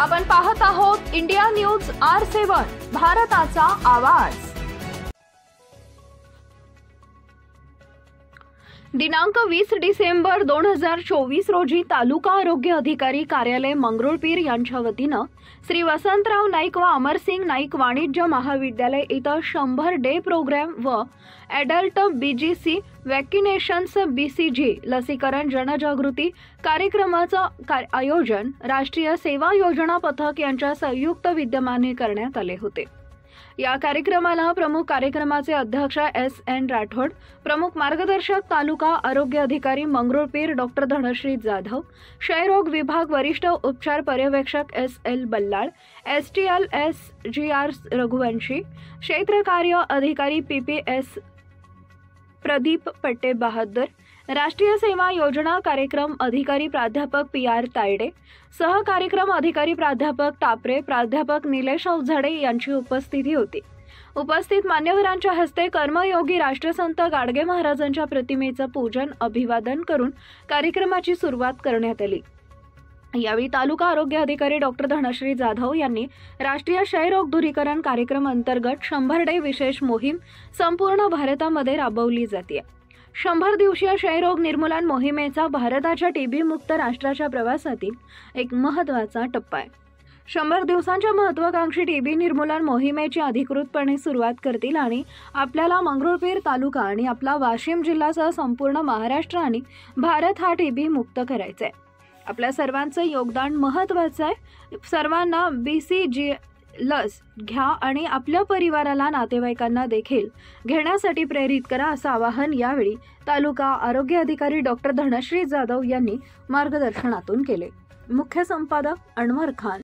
आपण पाहत आहोत इंडिया न्यूज R7, भारताचा आवाज। दिनांक 20 डिसेंबर 2024 रोजी तालुका आरोग्य अधिकारी कार्यालय मंगरुळपीर यांच्या वतीनं श्री वसंतराव नाईक व अमरसिंग नाईक वाणिज्य महाविद्यालय इथं 100 डे प्रोग्राम व ॲडल्ट BGC वॅक्सिनेशन्स BCG लसीकरण जनजागृती कार्यक्रमाचं आयोजन राष्ट्रीय सेवा योजना पथक यांच्या संयुक्त विद्यमाने करण्यात आले होते। या कार्यक्रमाला प्रमुख कार्यक्रमाचे अध्यक्ष SN राठोड, प्रमुख मार्गदर्शक तालुका आरोग्य अधिकारी मंगरुळपीर डॉक्टर धनश्री जाधव, क्षयरोग विभाग वरिष्ठ उपचार पर्यवेक्षक SL Ballal, STL SGR Raghuvanshi, क्षेत्र कार्य अधिकारी PPS प्रदीप पट्टे बहादर, राष्ट्रीय सेवा योजना कार्यक्रम अधिकारी प्राध्यापक PR तायडे, सह कार्यक्रम अधिकारी प्राध्यापक टापरे, प्राध्यापक निलेश अवझाडे यांची उपस्थिती होती। उपस्थित मान्यवरांच्या हस्ते कर्मयोगी राष्ट्रसंत गाडगे महाराजांच्या प्रतिमेचं पूजन अभिवादन करून कार्यक्रमाची सुरुवात करण्यात आली। यावेळी तालुका आरोग्य अधिकारी डॉक्टर धनश्री जाधव यांनी राष्ट्रीय क्षयरोग दूरीकरण कार्यक्रम अंतर्गत 100 डे विशेष मोहीम संपूर्ण भारतामध्ये राबवली जाते। 100 दिवसीय क्षयरोग निर्मूलन मोहिमेचा भारताच्या TB मुक्त राष्ट्राच्या प्रवासातील एक महत्त्वाचा टप्पा आहे। 100 दिवसांच्या महत्त्वाकांक्षी TB निर्मूलन मोहिमेची अधिकृतपणे सुरुवात करतील आणि आपल्याला मंगरुळपीर तालुका आणि आपला वाशिम जिल्ह्यासह संपूर्ण महाराष्ट्र आणि भारत हा TB मुक्त करायचा आहे। आपल्या सर्वांचं योगदान महत्त्वाचं आहे। सर्वांना BCG लस घ्या आणि आपल्या परिवाराला नातेवाईकांना देखील घेण्यासाठी प्रेरित करा असं आवाहन यावेळी तालुका आरोग्य अधिकारी डॉक्टर धनश्री जाधव यांनी मार्गदर्शनातून केले। मुख्य संपादक अनवर खान।